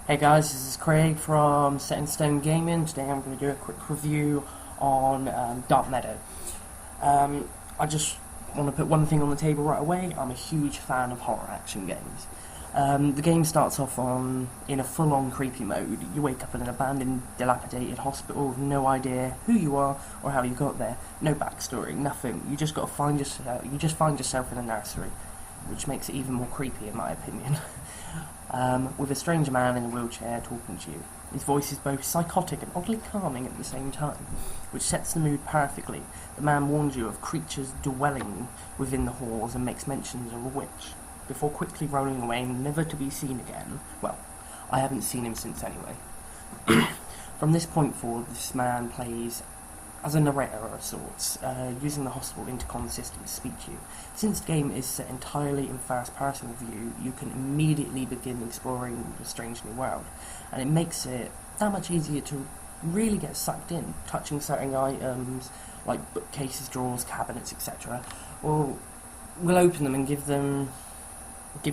Hey guys, this is Craig from Set in Stone Gaming. Today I'm going to do a quick review on Dark Meadow. I just want to put one thing on the table right away. I'm a huge fan of horror action games. The game starts off in a full-on creepy mode. You wake up in an abandoned, dilapidated hospital with no idea who you are or how you got there. No backstory, nothing. You just find yourself in a nursery, which makes it even more creepy in my opinion. With a strange man in a wheelchair talking to you. His voice is both psychotic and oddly calming at the same time, which sets the mood perfectly. The man warns you of creatures dwelling within the halls and makes mentions of a witch, before quickly rolling away, never to be seen again. Well, I haven't seen him since anyway. From this point forward, this man plays as a narrator of sorts, using the hospital intercom system to speak to you. Since the game is set entirely in first-person view, you can immediately begin exploring the strange new world, and it makes it that much easier to really get sucked in, touching certain items like bookcases, drawers, cabinets, etc. We'll open them and give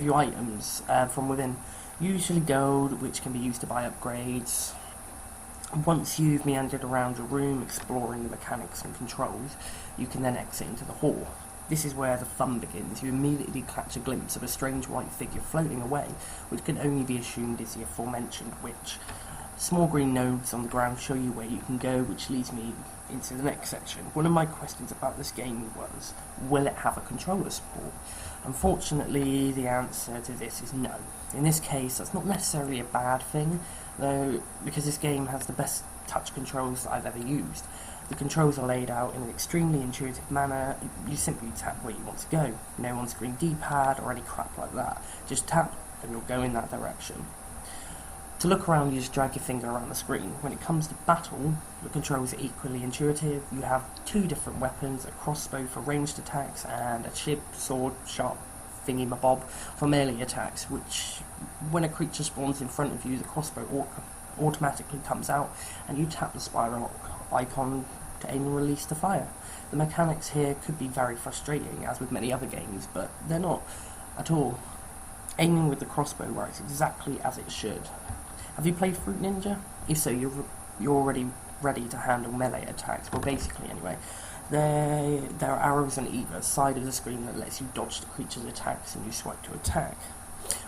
you items from within, usually gold, which can be used to buy upgrades. Once you've meandered around your room, exploring the mechanics and controls, you can then exit into the hall. This is where the fun begins. You immediately catch a glimpse of a strange white figure floating away, which can only be assumed is the aforementioned witch. Small green nodes on the ground show you where you can go, which leads me into the next section. One of my questions about this game was, will it have a controller support? Unfortunately, the answer to this is no. In this case, that's not necessarily a bad thing, though, because this game has the best touch controls that I've ever used. The controls are laid out in an extremely intuitive manner. You simply tap where you want to go. No on-screen D-pad or any crap like that. Just tap and you'll go in that direction. To look around, you just drag your finger around the screen. When it comes to battle, the controls are equally intuitive. You have two different weapons, a crossbow for ranged attacks and a chip, sword, sharp thingy-mabob for melee attacks, which, when a creature spawns in front of you, the crossbow automatically comes out and you tap the spiral icon to aim and release to fire. The mechanics here could be very frustrating, as with many other games, but they're not at all. Aiming with the crossbow works exactly as it should. Have you played Fruit Ninja? If so, you're already ready to handle melee attacks. Well, basically, anyway. There are arrows on either side of the screen that lets you dodge the creature's attacks and you swipe to attack,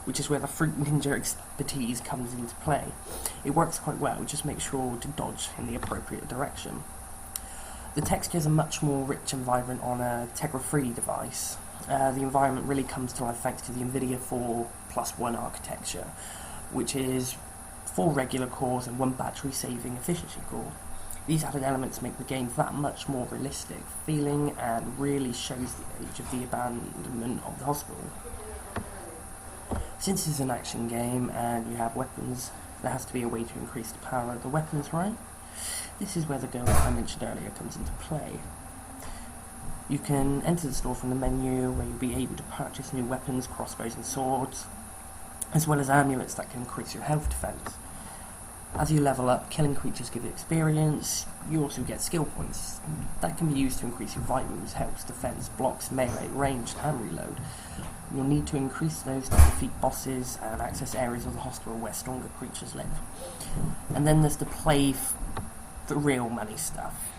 which is where the Fruit Ninja expertise comes into play. It works quite well, just make sure to dodge in the appropriate direction. The textures are much more rich and vibrant on a Tegra 3 device. The environment really comes to life thanks to the NVIDIA 4+1 architecture, which is 4 regular cores and 1 battery-saving efficiency core. These added elements make the game that much more realistic feeling and really shows the age of the abandonment of the hospital. Since it's an action game and you have weapons, there has to be a way to increase the power of the weapons, right? This is where the goal I mentioned earlier comes into play. You can enter the store from the menu where you'll be able to purchase new weapons, crossbows and swords, as well as amulets that can increase your health defense. As you level up, killing creatures give you experience. You also get skill points that can be used to increase your vitals, health, defense, blocks, melee, range and reload. You'll need to increase those to defeat bosses and access areas of the hospital where stronger creatures live. And then there's the real money stuff.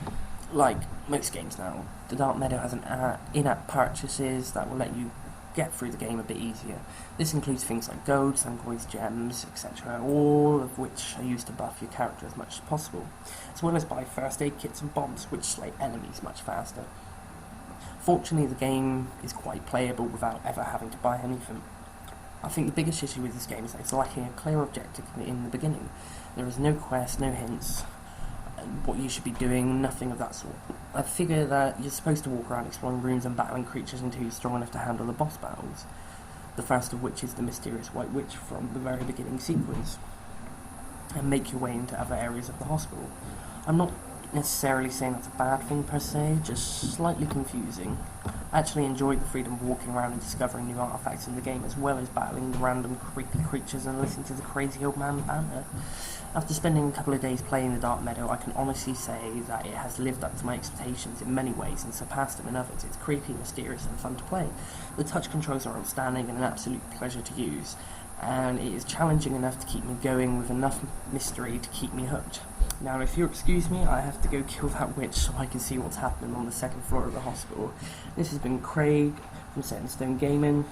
Like most games now, the Dark Meadow has an in-app purchases that will let you get through the game a bit easier. This includes things like gold, suncoins, gems, etc., all of which are used to buff your character as much as possible, as well as buy first aid kits and bombs, which slay enemies much faster. Fortunately, the game is quite playable without ever having to buy anything. I think the biggest issue with this game is that it's lacking a clear objective in the beginning. There is no quest, no hints, what you should be doing, nothing of that sort. I figure that you're supposed to walk around exploring rooms and battling creatures until you're strong enough to handle the boss battles, the first of which is the mysterious White Witch from the very beginning sequence, and make your way into other areas of the hospital. I'm not necessarily saying that's a bad thing per se, just slightly confusing. I actually enjoyed the freedom of walking around and discovering new artifacts in the game, as well as battling the random creepy creatures and listening to the crazy old man banter. After spending a couple of days playing the Dark Meadow, I can honestly say that it has lived up to my expectations in many ways and surpassed them in others. It's creepy, mysterious and fun to play. The touch controls are outstanding and an absolute pleasure to use. and it is challenging enough to keep me going with enough mystery to keep me hooked. Now, if you'll excuse me, I have to go kill that witch so I can see what's happening on the second floor of the hospital. This has been Craig from Set in Stone Gaming.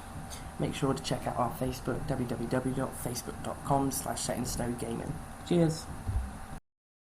Make sure to check out our Facebook, www.facebook.com/setinstonegaming. Cheers!